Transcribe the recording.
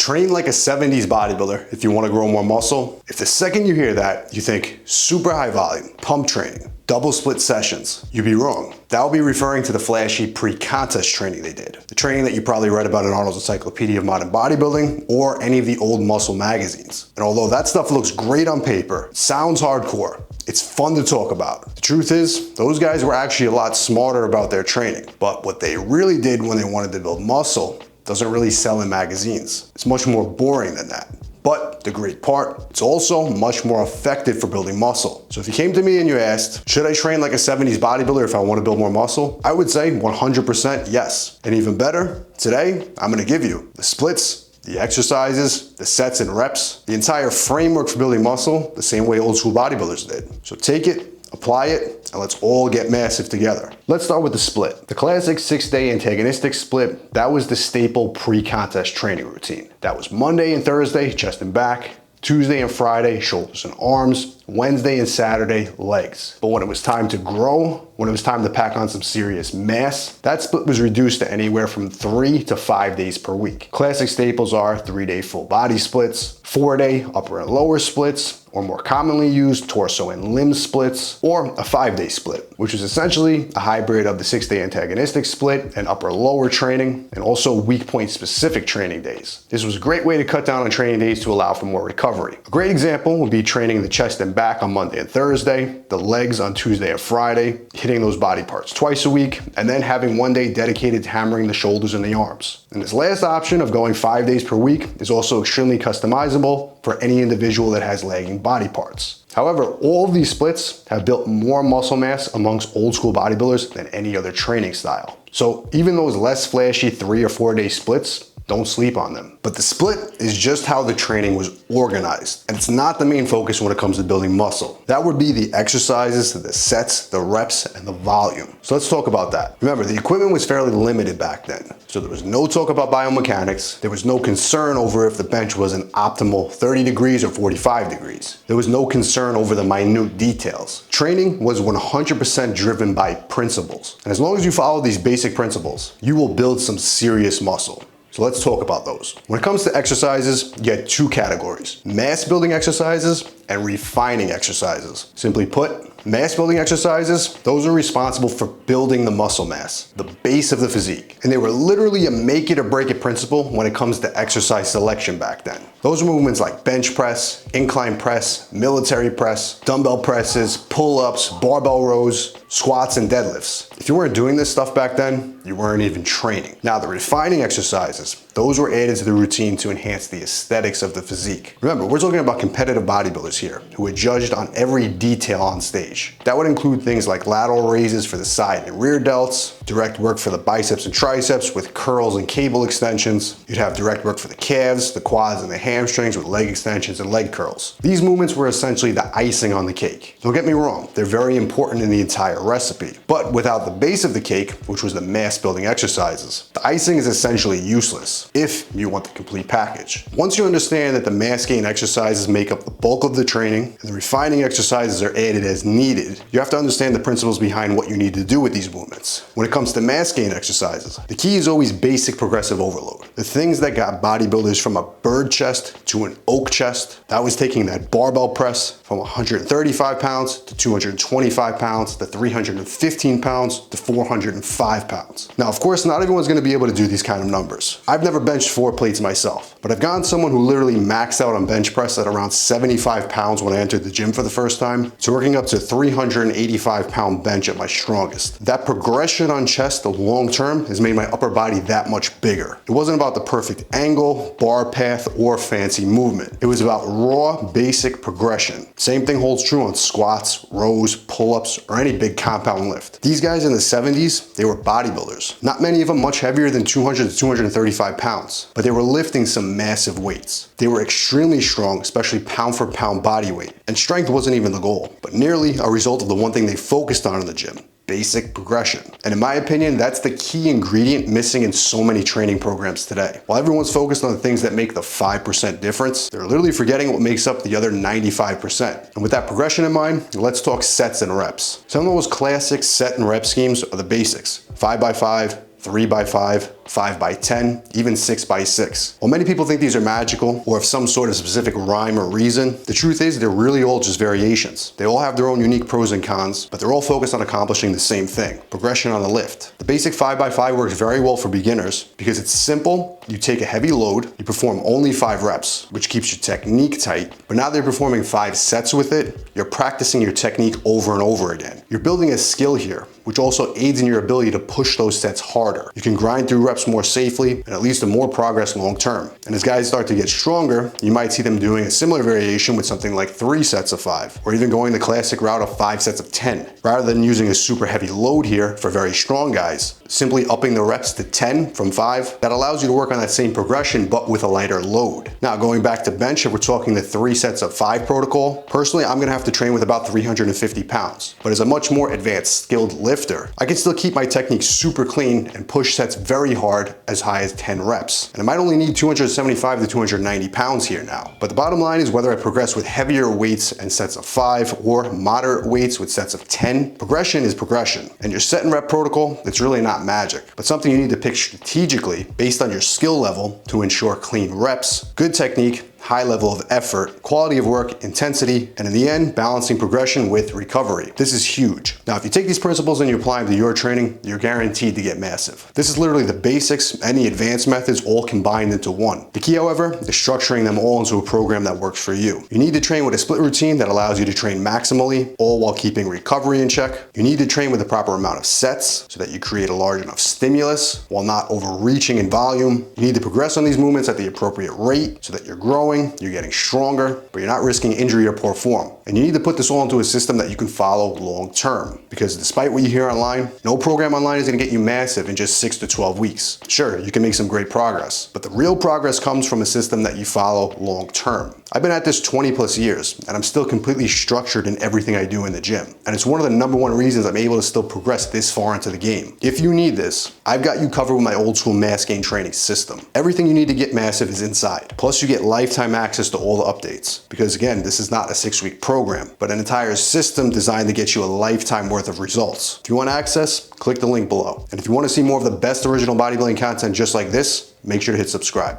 Train like a 70s bodybuilder if you want to grow more muscle. If the second you hear that, you think super high volume, pump training, double split sessions, you'd be wrong. That will be referring to the flashy pre-contest training they did. The training that you probably read about in Arnold's Encyclopedia of Modern Bodybuilding or any of the old muscle magazines. And although that stuff looks great on paper, sounds hardcore, it's fun to talk about. The truth is, those guys were actually a lot smarter about their training. But what they really did when they wanted to build muscle doesn't really sell in magazines. It's much more boring than that. But the great part, it's also much more effective for building muscle. So if you came to me and you asked, should I train like a 70s bodybuilder if I want to build more muscle? I would say 100% yes. And even better, today, I'm gonna give you the splits, the exercises, the sets and reps, the entire framework for building muscle, the same way old school bodybuilders did. So take it, apply it, and let's all get massive together. Let's start with the split. The classic 6-day antagonistic split, that was the staple pre-contest training routine. That was Monday and Thursday, chest and back, Tuesday and Friday, shoulders and arms, Wednesday and Saturday, legs. But when it was time to grow, when it was time to pack on some serious mass, that split was reduced to anywhere from 3 to 5 days per week. Classic staples are 3-day full body splits, 4-day upper and lower splits, or more commonly used torso and limb splits, or a 5-day split, which is essentially a hybrid of the 6-day antagonistic split and upper lower training, and also weak point specific training days. This was a great way to cut down on training days to allow for more recovery. A great example would be training the chest and back on Monday and Thursday, the legs on Tuesday and Friday, hitting those body parts twice a week, and then having 1 day dedicated to hammering the shoulders and the arms. And this last option of going 5 days per week is also extremely customizable for any individual that has lagging body parts. However, all of these splits have built more muscle mass amongst old school bodybuilders than any other training style. So even those less flashy 3 or 4 day splits, don't sleep on them. But the split is just how the training was organized, and it's not the main focus when it comes to building muscle. That would be the exercises, the sets, the reps, and the volume. So let's talk about that. Remember, the equipment was fairly limited back then. So there was no talk about biomechanics. There was no concern over if the bench was an optimal 30 degrees or 45 degrees. There was no concern over the minute details. Training was 100% driven by principles. And as long as you follow these basic principles, you will build some serious muscle. So let's talk about those. When it comes to exercises, you get 2 categories: mass building exercises and refining exercises. Simply put, mass building exercises, those are responsible for building the muscle mass, the base of the physique. And they were literally a make it or break it principle when it comes to exercise selection back then. Those are movements like bench press, incline press, military press, dumbbell presses, pull-ups, barbell rows, squats, and deadlifts. If you weren't doing this stuff back then, you weren't even training. Now, the refining exercises, those were added to the routine to enhance the aesthetics of the physique. Remember, we're talking about competitive bodybuilders here who are judged on every detail on stage. That would include things like lateral raises for the side and rear delts, direct work for the biceps and triceps with curls and cable extensions. You'd have direct work for the calves, the quads, and the hamstrings with leg extensions and leg curls. These movements were essentially the icing on the cake. Don't get me wrong, they're very important in the entire recipe. But without the base of the cake, which was the mass building exercises, the icing is essentially useless if you want the complete package. Once you understand that the mass gain exercises make up the bulk of the training and the refining exercises are added as needed, you have to understand the principles behind what you need to do with these movements. When it comes to mass gain exercises, the key is always basic progressive overload. The things that got bodybuilders from a bird chest to an oak chest, that was taking that barbell press from 135 pounds to 225 pounds to 315 pounds to 405 pounds. Now, of course, not everyone's gonna be able to do these kind of numbers. I've never benched 4 plates myself, but I've gotten someone who literally maxed out on bench press at around 75 pounds when I entered the gym for the first time, to working up to 385 pound bench at my strongest. That progression on chest, the long term, has made my upper body that much bigger. It wasn't about the perfect angle, bar path, or fancy movement. It was about raw, basic progression. Same thing holds true on squats, rows, pull-ups, or any big compound lift. These guys in the 70s, they were bodybuilders. Not many of them much heavier than 200 to 235 pounds, but they were lifting some massive weights. They were extremely strong, especially pound for pound body weight. And strength wasn't even the goal, but nearly a result of the one thing they focused on in the gym: basic progression. And in my opinion, that's the key ingredient missing in so many training programs today. While everyone's focused on the things that make the 5% difference, they're literally forgetting what makes up the other 95%. And with that progression in mind, let's talk sets and reps. Some of those classic set and rep schemes are the basics: 5x5, 3x5, 5x10, even 6x6. While many people think these are magical or have some sort of specific rhyme or reason, the truth is they're really all just variations. They all have their own unique pros and cons, but they're all focused on accomplishing the same thing, progression on the lift. The basic 5x5 works very well for beginners because it's simple. You take a heavy load, you perform only 5 reps, which keeps your technique tight, but now that you're performing 5 sets with it, you're practicing your technique over and over again. You're building a skill here, which also aids in your ability to push those sets harder. You can grind through reps more safely and it leads to more progress long term. And as guys start to get stronger, you might see them doing a similar variation with something like 3 sets of 5, or even going the classic route of 5 sets of 10. Rather than using a super heavy load here for very strong guys, simply upping the reps to 10 from 5, that allows you to work on that same progression but with a lighter load. Now going back to bench, if we're talking the 3 sets of 5 protocol, personally I'm gonna have to train with about 350 pounds. But as a much more advanced skilled lifter, I can still keep my technique super clean and push sets very hard as high as 10 reps. And I might only need 275 to 290 pounds here now. But the bottom line is whether I progress with heavier weights and sets of 5 or moderate weights with sets of 10, progression is progression. And your set and rep protocol, it's really not magic, but something you need to pick strategically based on your skill level to ensure clean reps, good technique, high level of effort, quality of work, intensity, and in the end, balancing progression with recovery. This is huge. Now, if you take these principles and you apply them to your training, you're guaranteed to get massive. This is literally the basics and the advanced methods all combined into one. The key, however, is structuring them all into a program that works for you. You need to train with a split routine that allows you to train maximally, all while keeping recovery in check. You need to train with the proper amount of sets so that you create a large enough stimulus while not overreaching in volume. You need to progress on these movements at the appropriate rate so that you're growing, you're getting stronger, but you're not risking injury or poor form. And you need to put this all into a system that you can follow long term. Because despite what you hear online, no program online is gonna get you massive in just 6 to 12 weeks. Sure, you can make some great progress, but the real progress comes from a system that you follow long term. I've been at this 20 plus years, and I'm still completely structured in everything I do in the gym. And it's one of the #1 reasons I'm able to still progress this far into the game. If you need this, I've got you covered with my old school mass gain training system. Everything you need to get massive is inside. Plus you get lifetime access to all the updates. Because again, this is not a 6-week program, but an entire system designed to get you a lifetime worth of results. If you want access, click the link below. And if you want to see more of the best original bodybuilding content just like this, make sure to hit subscribe.